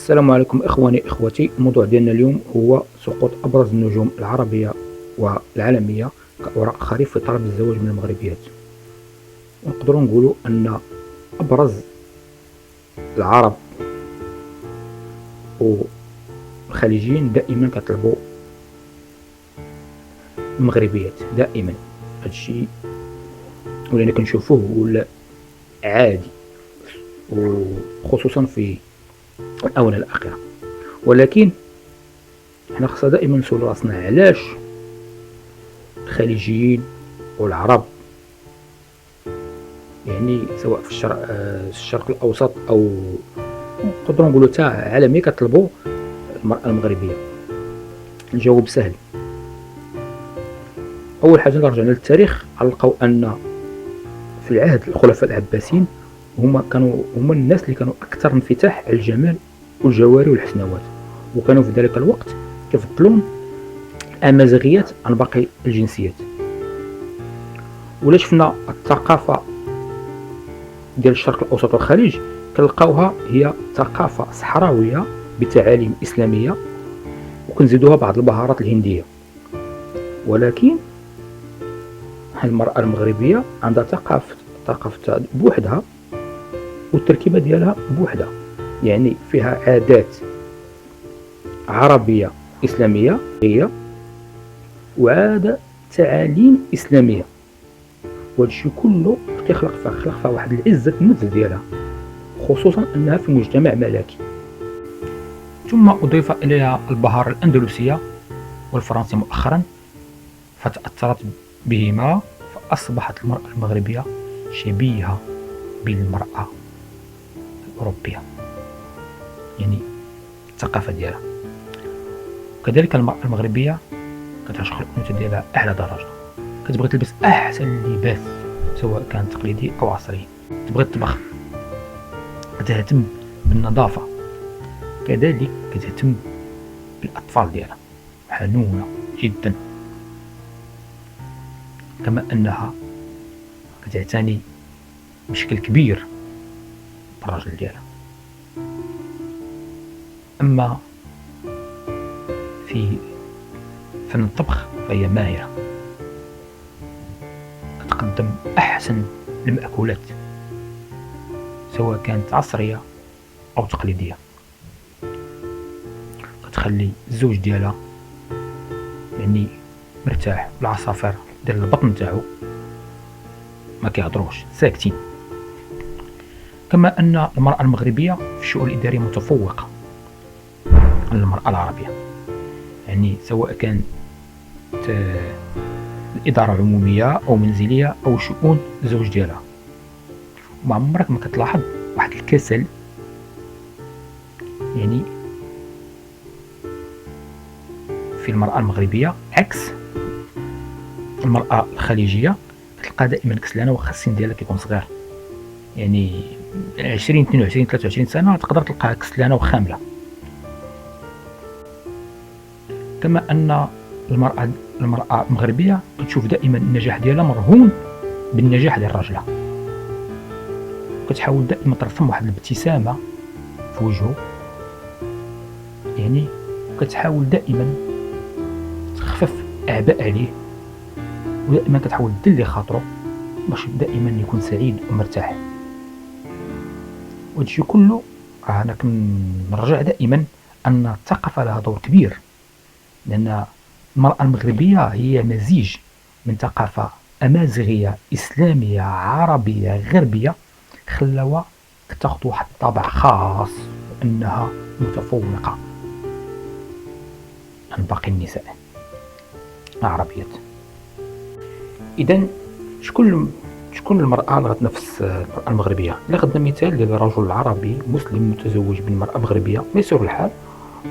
السلام عليكم إخواني إخوتي. الموضوع ديالنا اليوم هو سقوط أبرز النجوم العربية والعالمية كأوراق خريف في طلب الزواج من المغربيات. نقدروا نقولوا أن أبرز العرب والخليجيين دائما كطلبوا المغربيات دائما. هذا الشيء ولينا كنشوفوه ولا عادي، وخصوصا في الآونة الأخيرة. ولكن حنا خصنا دائما نسول راسنا علاش الخليجيين والعرب، يعني سواء في الشرق الأوسط أو نقدروا نقولوا حتى عالميا كطلبوا المرأة المغربية. الجواب سهل. أول حاجة رجعنا للتاريخ غنلقاو أن في العهد الخلفاء العباسيين هما الناس اللي كانوا أكثر انفتاح على الجمال والجواري والحسنوات، وكانوا في ذلك الوقت كيفضلون الأمازيغيات عن باقي الجنسيات. ولا شفنا الثقافة ديال الشرق الأوسط والخليج كنلقاوها هي ثقافة صحراوية بتعاليم إسلامية، وكنزيدوها بعض البهارات الهندية. ولكن المرأة المغربية عندها ثقافة بوحدها والتركيبة ديالها بوحدها، يعني فيها عادات عربية إسلامية وعادة تعاليم إسلامية، وهادشي كله كيخلق فيها واحد العزة النفس ديالها، خصوصا أنها في مجتمع ملكي. ثم أضيف إليها البهارة الأندلسية والفرنسي مؤخرا فتأثرت بهما، فأصبحت المرأة المغربية شبيهة بالمرأة الأوروبية، يعني الثقافة ديالها. وكذلك المرأة المغربية كتعشق الأنوثة ديالها أعلى درجة، كتبغي تلبس أحسن لباس سواء كان تقليدي أو عصري، تبغي تطبخ، كتهتم بالنظافة، كذلك كتهتم بالأطفال ديالها، حنونة جدا. كما أنها كتعتني بشكل كبير بالراجل ديالها. أما في فن الطبخ فهي ماهرة، كتقدم أحسن المأكولات سواء كانت عصرية أو تقليدية، كتخلي الزوج ديالها يعني مرتاح، والعصافير ديال البطن تاعو ما كيهضروش ساكتين. كما أن المرأة المغربية في الشؤون الإدارية متفوقة على المرأة العربية، يعني سواء كانت الإدارة العمومية أو منزلية أو شؤون الزوج ديالها. ومع عمرك ما كتلاحظ واحد الكسل، يعني في المرأة المغربية عكس المرأة الخليجية، كتلقى دائما كسلانة واخا السن ديالها كيكون صغير، يعني 20 22 23 سنة تقدر تلقاها كسلانة وخاملة. كما أن المرأة المغربية كتشوف دائما النجاح ديالها مرهون بالنجاح ديال راجلها، وكتحاول دائما ترسم واحد الابتسامة في وجهه، يعني كتحاول دائما تخفف أعباء عليه، ودائما كتحاول تدلي خاطره باش دائما يكون سعيد ومرتاح. وهادشي كله أنا كنرجع دائما أن الثقافة لها دور كبير، لأن المرأة المغربية هي مزيج من ثقافة أمازيغية إسلامية عربية غربية، خلاوها كتاخد واحد الطابع خاص وأنها متفوقة عن باقي النساء العربيات. إذن شكون المرأة اللي غتنافس المرأة المغربية؟ إلا خدنا مثال ديال رجل عربي مسلم متزوج بالمرأة مغربية ميسور الحال،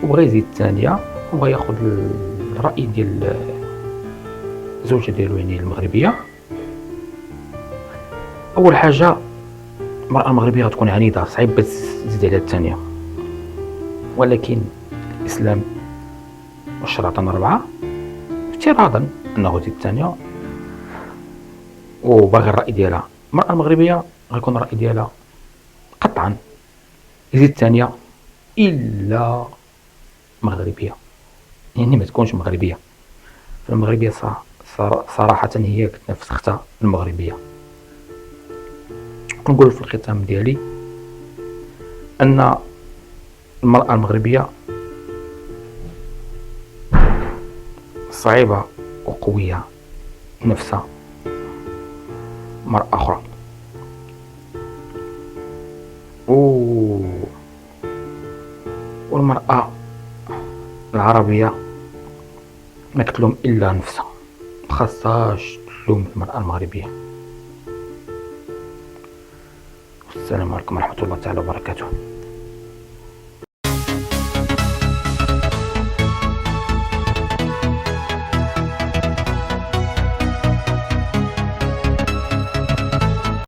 وبغى يزيد الثانية وبغى ياخد الرأي ديال الزوجة ديالو يعني المغربية. أول حاجة المرأة المغربية غتكون عنيدة، صعيب تزيد على الثانية، ولكن الإسلام والشرع تنربعة افتراضا أنه يزيد الثانية وباغي الرأي ديالها. المرأة المغربية غيكون الرأي ديالها قطعا يزيد الثانية إلا مغربية، يعني ما تكونش مغربية. فالمغربية صراحة هي كتنافس اختها المغربية. كنقول في الختام ديالي أن المرأة المغربية صعيبة وقوية نفس مرأة أخرى، والمرأة العربية ما كتلوم إلا نفسها، مخاصهاش تلوم المرأة المغربية. السلام عليكم ورحمة الله تعالى وبركاته.